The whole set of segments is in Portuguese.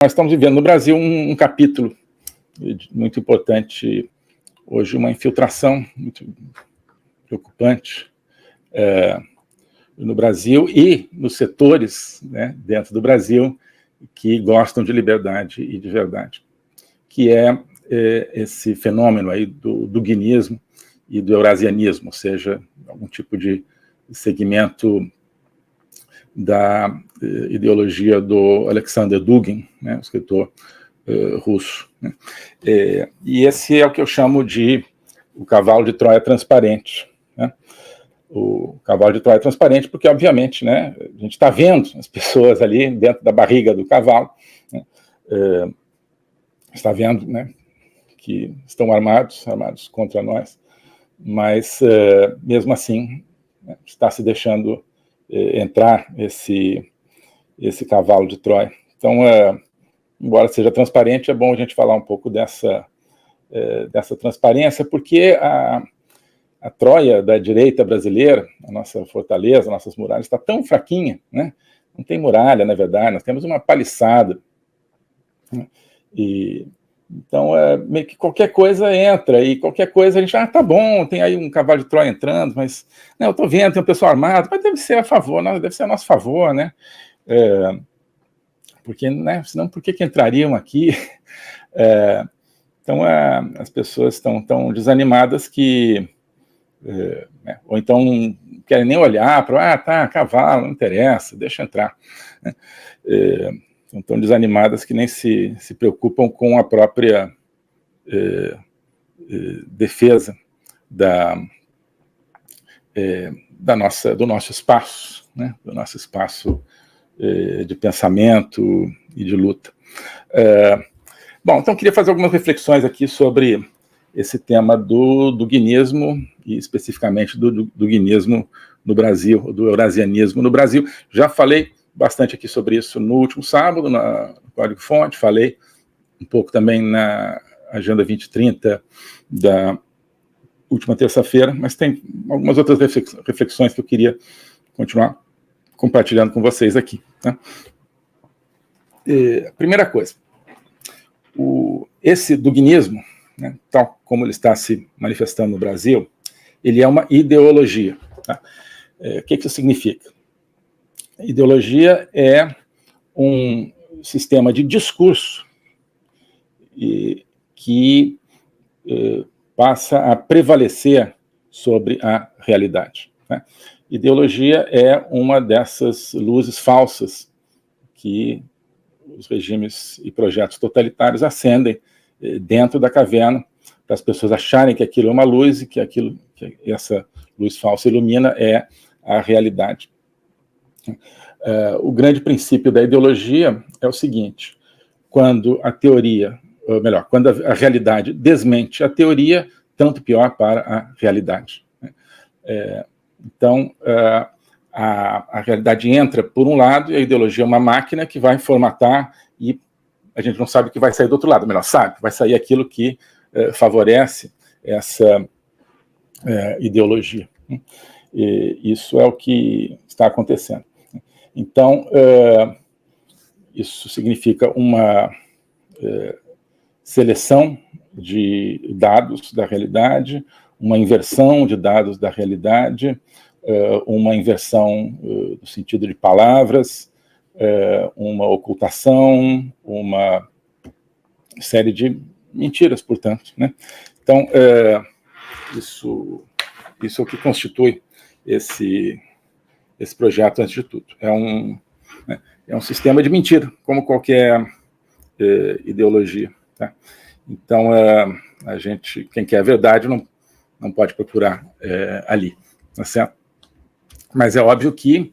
Nós estamos vivendo no Brasil um capítulo muito importante hoje, uma infiltração muito preocupante no Brasil e nos setores, né, dentro do Brasil que gostam de liberdade e de verdade, que é esse fenômeno aí do guinismo e do eurasianismo, ou seja, algum tipo de segmento da ideologia do Alexander Dugin, né, o escritor russo. Né? E esse é o que eu chamo de o cavalo de Troia transparente. Né? O cavalo de Troia transparente porque, obviamente, né, a gente está vendo as pessoas ali dentro da barriga do cavalo, né? Está vendo, né, que estão armados contra nós, mas, mesmo assim, né, está se deixando entrar esse cavalo de Troia. Então, embora seja transparente, é bom a gente falar um pouco dessa transparência, porque a Troia da direita brasileira, a nossa fortaleza, nossas muralhas, está tão fraquinha, né? Não tem muralha, na verdade, nós temos uma paliçada. Né? Então, meio que qualquer coisa entra, e qualquer coisa a gente, tá bom, tem aí um cavalo de Troia entrando, mas né, eu estou vendo, tem um pessoal armado, mas deve ser a favor, deve ser a nosso favor, né? Porque, né, senão por que entrariam aqui? Então, as pessoas estão tão desanimadas que, né, ou então não querem nem olhar para, tá, cavalo, não interessa, deixa entrar. Né? Estão tão desanimadas que nem se preocupam com a própria defesa do nosso espaço, né? Do nosso espaço de pensamento e de luta. Bom, então queria fazer algumas reflexões aqui sobre esse tema do guinismo e especificamente do guinismo no Brasil, do eurasianismo no Brasil. Já falei bastante aqui sobre isso no último sábado, no Código Fonte, falei um pouco também na Agenda 2030 da última terça-feira, mas tem algumas outras reflexões que eu queria continuar compartilhando com vocês aqui. Né? Primeira coisa, esse duguinismo, né, tal como ele está se manifestando no Brasil, ele é uma ideologia. Tá? O que isso significa? Ideologia é um sistema de discurso que passa a prevalecer sobre a realidade. Né? Ideologia é uma dessas luzes falsas que os regimes e projetos totalitários acendem dentro da caverna para as pessoas acharem que aquilo é uma luz e que aquilo que essa luz falsa ilumina é a realidade. O grande princípio da ideologia é o seguinte: quando a teoria, ou melhor, quando a realidade desmente a teoria, tanto pior para a realidade. Então, a realidade entra por um lado e a ideologia é uma máquina que vai formatar e a gente não sabe o que vai sair do outro lado, melhor, sabe, vai sair aquilo que favorece essa ideologia. E isso é o que está acontecendo. Então, isso significa uma seleção de dados da realidade, uma inversão de dados da realidade, uma inversão no sentido de palavras, uma ocultação, uma série de mentiras, portanto. Né? Então, isso é o que constitui esse projeto, antes de tudo. É um sistema de mentira, como qualquer ideologia. Tá? Então, a gente, quem quer a verdade, não pode procurar ali. Tá certo? Mas é óbvio que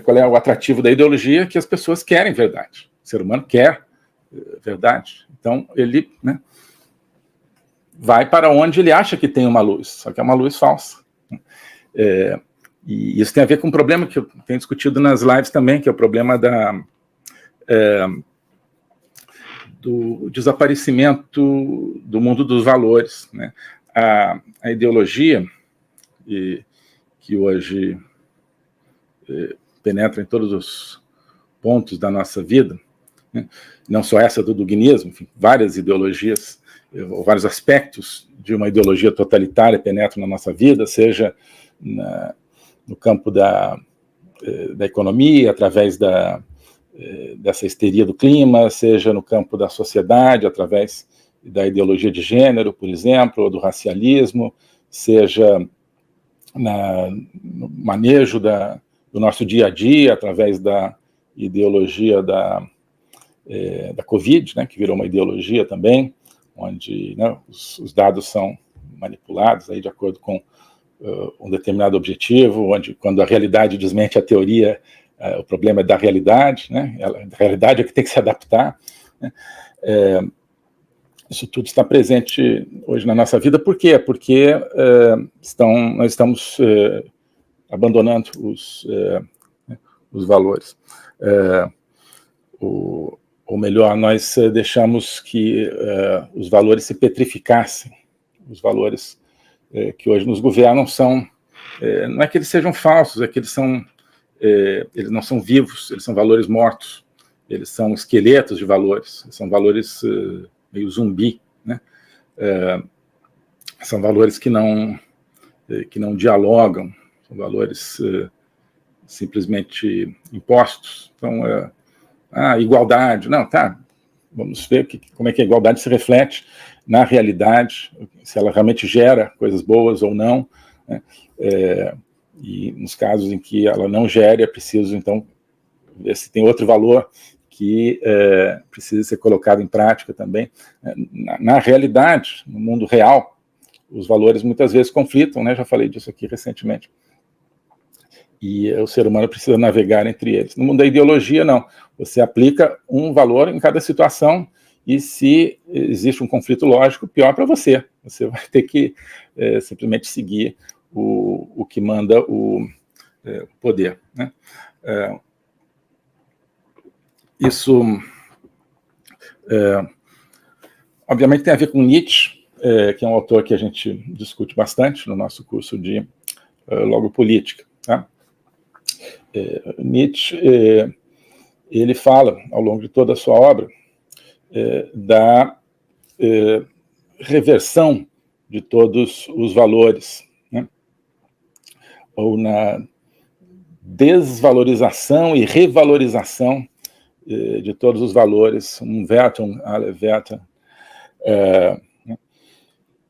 qual é o atrativo da ideologia? Que as pessoas querem verdade. O ser humano quer verdade. Então, ele, né, vai para onde ele acha que tem uma luz, só que é uma luz falsa. E isso tem a ver com um problema que eu tenho discutido nas lives também, que é o problema do desaparecimento do mundo dos valores. Né? A ideologia, que hoje penetra em todos os pontos da nossa vida, né? Não só essa do duginismo, enfim, várias ideologias, ou vários aspectos de uma ideologia totalitária penetram na nossa vida, seja no campo da economia, através dessa histeria do clima, seja no campo da sociedade, através da ideologia de gênero, por exemplo, ou do racialismo, seja no manejo do nosso dia a dia, através da ideologia da Covid, né, que virou uma ideologia também, onde, né, os dados são manipulados aí de acordo com um determinado objetivo, onde, quando a realidade desmente a teoria, o problema é da realidade, né? A realidade é que tem que se adaptar, né? Isso tudo está presente hoje na nossa vida. Por quê? Porque nós estamos abandonando os valores. Ou melhor, nós deixamos que os valores se petrificassem. Os valores que hoje nos governam não é que eles sejam falsos, é que eles não são vivos, eles são valores mortos, eles são esqueletos de valores, são valores meio zumbi, né? São valores que não dialogam, são valores simplesmente impostos. Então, igualdade, não, tá, vamos ver como é que a igualdade se reflete na realidade, se ela realmente gera coisas boas ou não, né? E nos casos em que ela não gera, é preciso, então, ver se tem outro valor que precisa ser colocado em prática também. Na realidade, no mundo real, os valores muitas vezes conflitam, né? Já falei disso aqui recentemente. E o ser humano precisa navegar entre eles. No mundo da ideologia, não. Você aplica um valor em cada situação, e se existe um conflito lógico, pior para você. Você vai ter que simplesmente seguir o que manda o poder, né? Isso, obviamente, tem a ver com Nietzsche, que é um autor que a gente discute bastante no nosso curso de logopolítica, tá? Nietzsche, ele fala, ao longo de toda a sua obra, da reversão de todos os valores, né? Ou na desvalorização e revalorização de todos os valores, Umwertung aller Werte.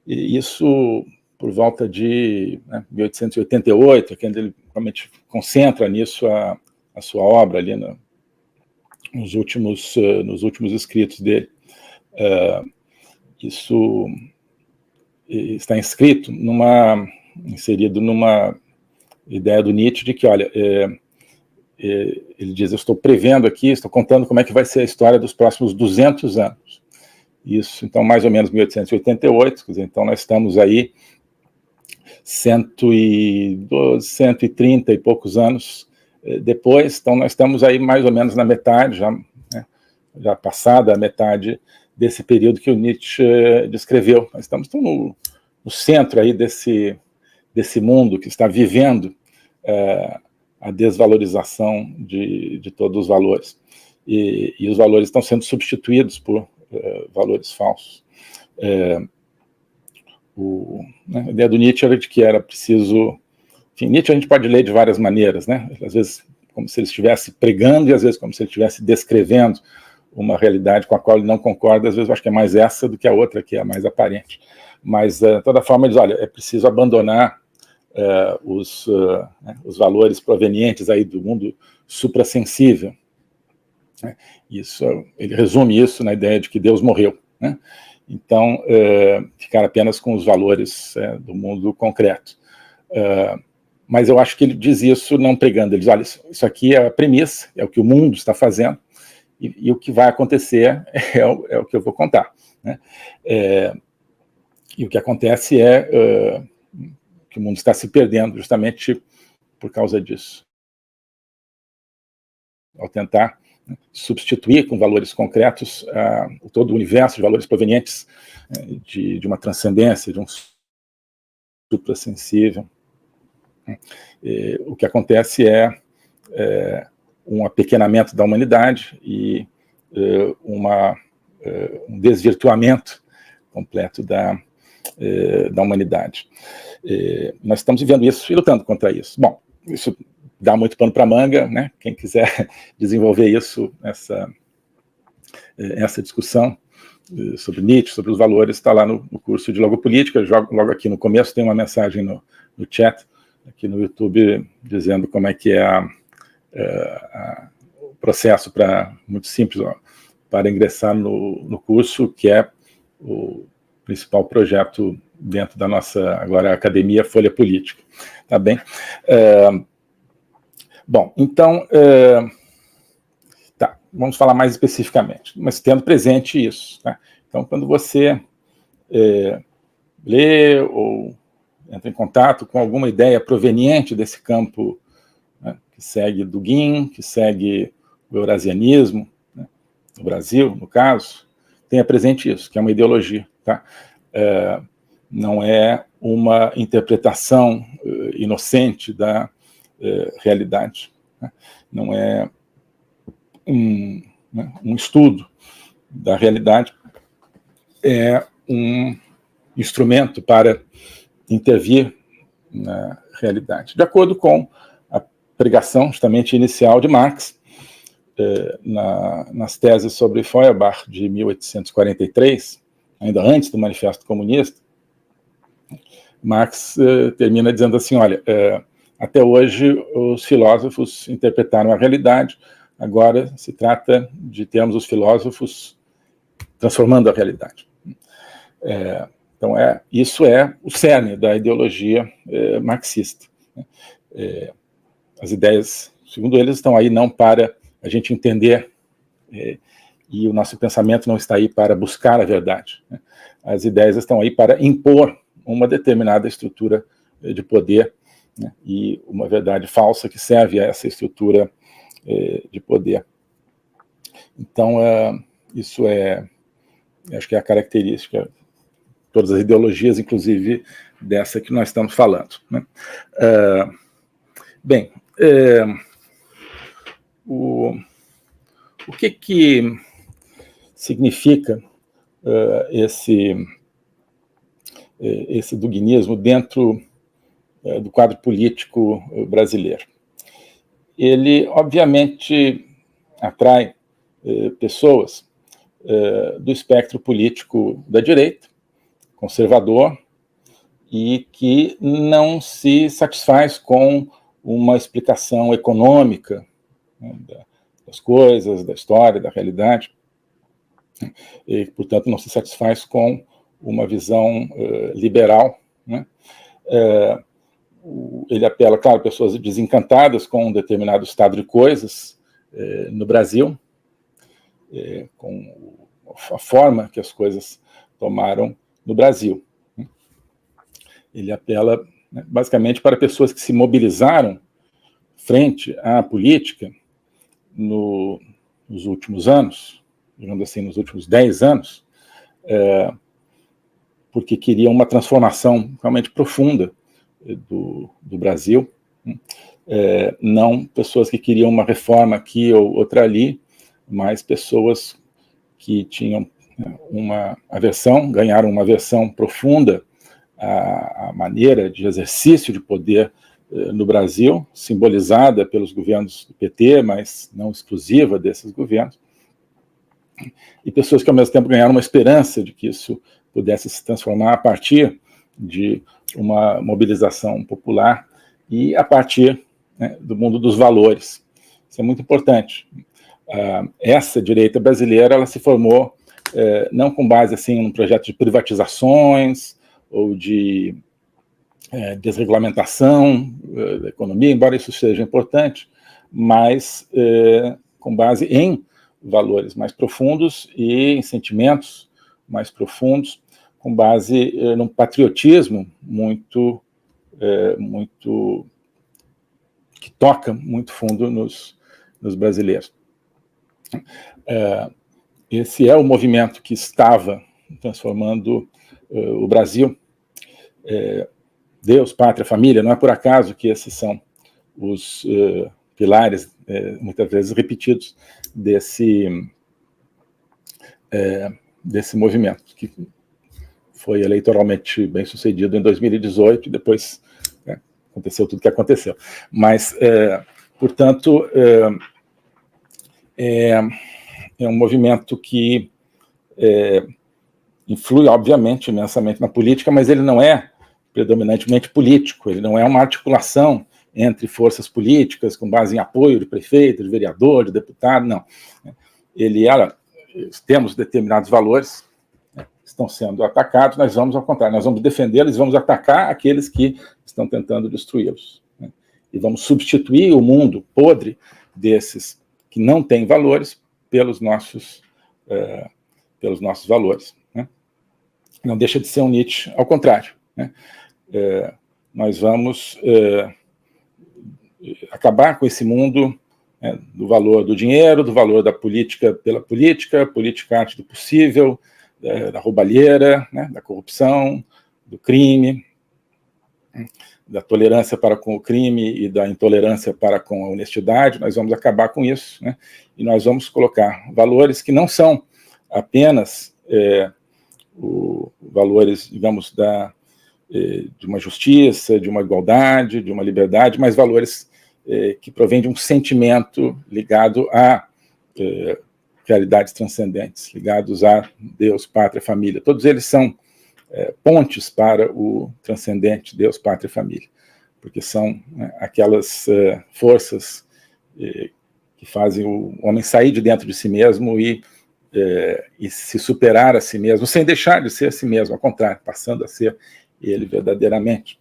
E isso por volta de 1888, que ele realmente concentra nisso a sua obra ali nos últimos escritos dele. Isso está inserido numa ideia do Nietzsche de que, olha, ele diz, eu estou prevendo aqui, estou contando como é que vai ser a história dos próximos 200 anos. Isso, então, mais ou menos 1888, quer dizer, então nós estamos aí 112, 130 e poucos anos depois, então nós estamos aí mais ou menos na metade, já passada a metade desse período que o Nietzsche descreveu. Nós estamos no centro aí desse mundo que está vivendo a desvalorização de todos os valores. E os valores estão sendo substituídos por valores falsos. A ideia do Nietzsche era de que era preciso... Enfim, Nietzsche a gente pode ler de várias maneiras, né? Às vezes como se ele estivesse pregando e às vezes como se ele estivesse descrevendo uma realidade com a qual ele não concorda. Às vezes eu acho que é mais essa do que a outra, que é a mais aparente. Mas, de toda forma, ele diz, olha, é preciso abandonar os valores provenientes aí do mundo suprassensível. Isso, ele resume isso na ideia de que Deus morreu, né? Então, ficar apenas com os valores do mundo concreto. Mas eu acho que ele diz isso não pregando. Ele diz, olha, isso aqui é a premissa, é o que o mundo está fazendo, e o que vai acontecer é o que eu vou contar, né? E o que acontece é que o mundo está se perdendo justamente por causa disso. Ao tentar substituir com valores concretos todo o universo de valores provenientes de uma transcendência, de um suprassensível. O que acontece é um apequenamento da humanidade e um desvirtuamento completo da humanidade. Nós estamos vivendo isso e lutando contra isso. Bom, isso dá muito pano para manga, né? Quem quiser desenvolver isso, essa discussão sobre Nietzsche, sobre os valores, está lá no curso de Logopolítica. Logo aqui no começo tem uma mensagem no chat, aqui no YouTube, dizendo como é que é o processo muito simples, para ingressar no curso, que é o principal projeto dentro da nossa, agora, Academia Folha Política. Tá bem? Bom, então, vamos falar mais especificamente, mas tendo presente isso. Tá? Então, quando você lê ou entra em contato com alguma ideia proveniente desse campo, né, que segue Dugin, que segue o eurasianismo, né, no Brasil, no caso, tenha presente isso, que é uma ideologia. Tá? Não é uma interpretação inocente da realidade. Né? Não é um estudo da realidade, é um instrumento para intervir na realidade. De acordo com a pregação, justamente inicial, de Marx, nas teses sobre Feuerbach, de 1843, ainda antes do Manifesto Comunista, Marx termina dizendo assim, olha, até hoje os filósofos interpretaram a realidade, agora se trata de termos os filósofos transformando a realidade. Então, isso é o cerne da ideologia marxista. As ideias, segundo eles, estão aí não para a gente entender, e o nosso pensamento não está aí para buscar a verdade. Né? As ideias estão aí para impor uma determinada estrutura de poder, né? E uma verdade falsa que serve a essa estrutura de poder. Então, isso acho que é a característica, todas as ideologias, inclusive dessa que nós estamos falando. Né? Bem, o que significa esse duginismo dentro do quadro político brasileiro? Ele, obviamente, atrai pessoas do espectro político da direita, conservador, e que não se satisfaz com uma explicação econômica, né, das coisas, da história, da realidade, e, portanto, não se satisfaz com uma visão liberal, né? Ele apela, claro, a pessoas desencantadas com um determinado estado de coisas no Brasil, com a forma que as coisas tomaram no Brasil. Ele apela, né, basicamente para pessoas que se mobilizaram frente à política nos últimos anos, digamos assim, nos últimos 10 anos, porque queriam uma transformação realmente profunda do Brasil, não pessoas que queriam uma reforma aqui ou outra ali, mas pessoas que tinham uma aversão, ganharam uma aversão profunda à maneira de exercício de poder no Brasil, simbolizada pelos governos do PT, mas não exclusiva desses governos, e pessoas que ao mesmo tempo ganharam uma esperança de que isso pudesse se transformar a partir de uma mobilização popular e a partir, né, do mundo dos valores. Isso é muito importante. Essa direita brasileira, ela se formou não com base assim num projeto de privatizações ou de desregulamentação da economia, embora isso seja importante, mas com base em valores mais profundos e em sentimentos mais profundos, com base num patriotismo muito que toca muito fundo nos brasileiros. Esse é o movimento que estava transformando o Brasil. Deus, pátria, família, não é por acaso que esses são os pilares, muitas vezes repetidos, desse desse movimento, que foi eleitoralmente bem sucedido em 2018, e depois aconteceu tudo o que aconteceu. Mas, portanto, é um movimento que influi, obviamente, imensamente na política, mas ele não é predominantemente político, ele não é uma articulação entre forças políticas com base em apoio de prefeito, de vereador, de deputado, não. Ele temos determinados valores que estão sendo atacados, nós vamos ao contrário, nós vamos defendê-los, vamos atacar aqueles que estão tentando destruí-los. E vamos substituir o mundo podre desses que não têm valores pelos nossos valores. Não deixa de ser um Nietzsche, ao contrário. Nós vamos acabar com esse mundo do valor do dinheiro, do valor da política pela política, política arte do possível, da roubalheira, da corrupção, do crime, da tolerância para com o crime e da intolerância para com a honestidade. Nós vamos acabar com isso, e nós vamos colocar valores que não são apenas valores, digamos, de uma justiça, de uma igualdade, de uma liberdade, mas valores que provêm de um sentimento ligado a realidades transcendentes, ligados a Deus, pátria, família. Todos eles são pontes para o transcendente, Deus, pátria e família, porque são aquelas forças que fazem o homem sair de dentro de si mesmo e se superar a si mesmo, sem deixar de ser a si mesmo, ao contrário, passando a ser ele verdadeiramente.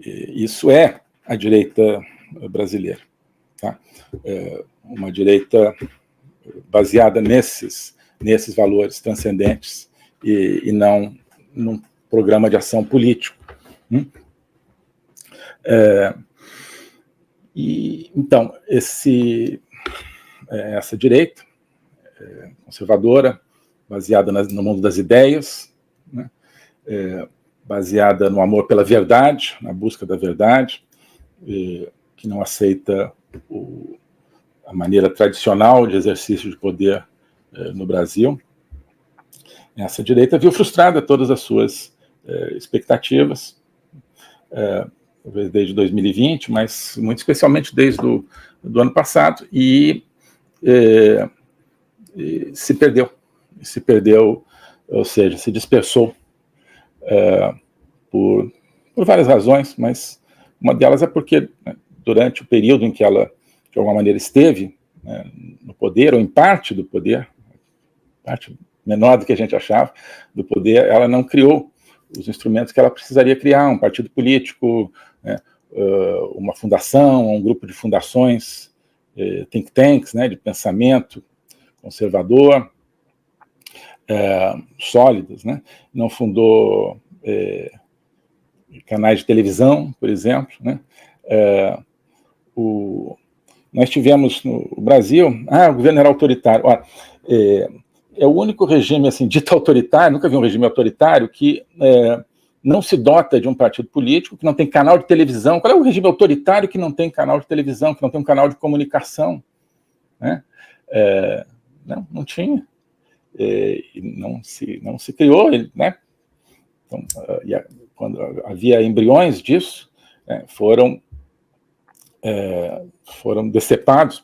Isso é a direita brasileira, tá? Uma direita baseada nesses valores transcendentes e não num programa de ação político. Então, essa direita conservadora, baseada no mundo das ideias, baseada no amor pela verdade, na busca da verdade, que não aceita a maneira tradicional de exercício de poder no Brasil. Essa direita viu frustrada todas as suas expectativas, talvez desde 2020, mas muito especialmente desde do ano passado, e se perdeu, ou seja, se dispersou por várias razões, mas uma delas é porque durante o período em que ela, de alguma maneira, esteve no poder, ou em parte do poder, parte menor do que a gente achava, do poder, ela não criou os instrumentos que ela precisaria criar, um partido político, uma fundação, um grupo de fundações, think tanks, de pensamento conservador, sólidos, não fundou canais de televisão, por exemplo, nós tivemos no Brasil, o governo era autoritário. Olha, é o único regime assim, dito autoritário, nunca vi um regime autoritário que não se dota de um partido político, que não tem canal de televisão. Qual é o regime autoritário que não tem canal de televisão, que não tem um canal de comunicação? Não tinha. Não se criou, Então, quando havia embriões disso, foram decepados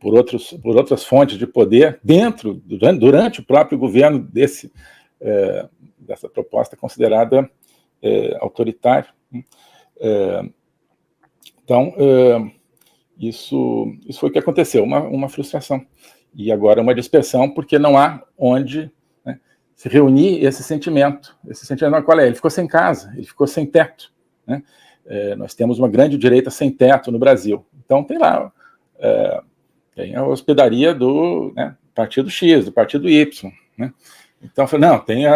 por outras fontes de poder durante o próprio governo dessa proposta considerada autoritária. Então, isso foi o que aconteceu, uma frustração. E agora uma dispersão, porque não há onde se reunir esse sentimento. Esse sentimento, qual é? Ele ficou sem casa, ele ficou sem teto. Nós temos uma grande direita sem teto no Brasil. Então, tem lá tem a hospedaria do partido X, do partido Y. Então, eu falei, não, tem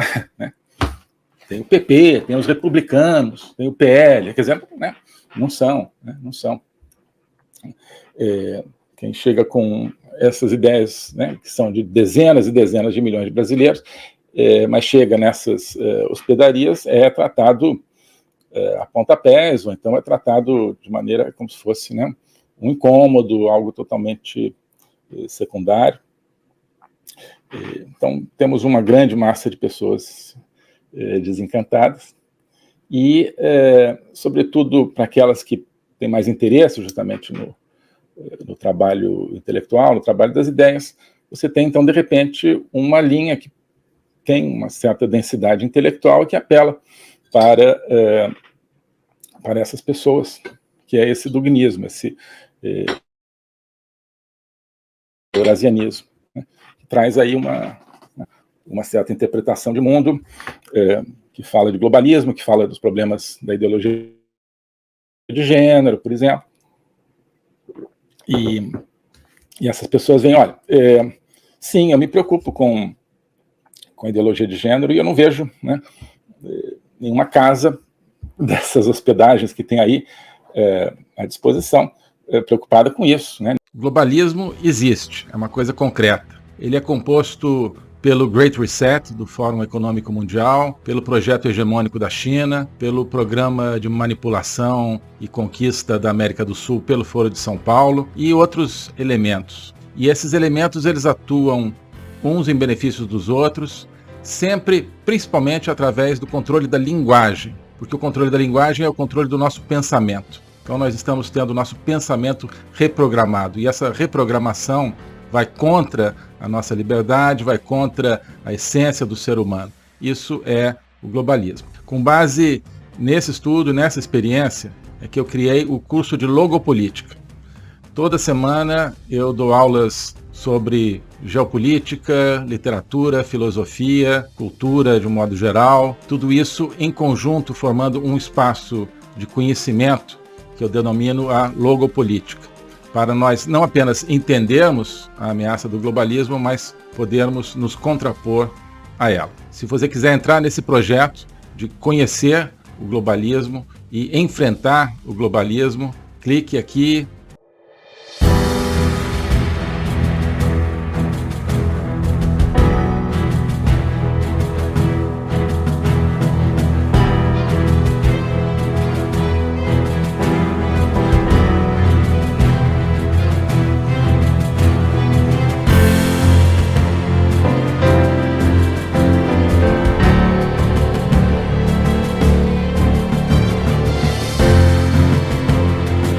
o PP, tem os republicanos, tem o PL, quer dizer, não são. Quem chega com essas ideias, que são de dezenas e dezenas de milhões de brasileiros, mas chega nessas hospedarias, é tratado a pontapés, ou então é tratado de maneira como se fosse um incômodo, algo totalmente secundário. Então, temos uma grande massa de pessoas desencantadas e, sobretudo, para aquelas que têm mais interesse justamente no trabalho intelectual, no trabalho das ideias, você tem, então, de repente, uma linha que tem uma certa densidade intelectual que apela para essas pessoas, que é esse dogmismo, esse eurasianismo, né, que traz aí uma certa interpretação de mundo, que fala de globalismo, que fala dos problemas da ideologia de gênero, por exemplo. E essas pessoas veem, olha, sim, eu me preocupo com a ideologia de gênero e eu não vejo, né, nenhuma casa dessas hospedagens que tem aí à disposição preocupada com isso, né? O globalismo existe, é uma coisa concreta. Ele é composto pelo Great Reset, do Fórum Econômico Mundial, pelo projeto hegemônico da China, pelo programa de manipulação e conquista da América do Sul pelo Foro de São Paulo e outros elementos. E esses elementos, eles atuam uns em benefício dos outros, sempre, principalmente através do controle da linguagem, porque o controle da linguagem é o controle do nosso pensamento. Então nós estamos tendo o nosso pensamento reprogramado, e essa reprogramação vai contra a nossa liberdade, vai contra a essência do ser humano. Isso é o globalismo. Com base nesse estudo, nessa experiência, é que eu criei o curso de Logopolítica. Toda semana eu dou aulas sobre geopolítica, literatura, filosofia, cultura de um modo geral, tudo isso em conjunto formando um espaço de conhecimento que eu denomino a logopolítica, para nós não apenas entendermos a ameaça do globalismo, mas podermos nos contrapor a ela. Se você quiser entrar nesse projeto de conhecer o globalismo e enfrentar o globalismo, clique aqui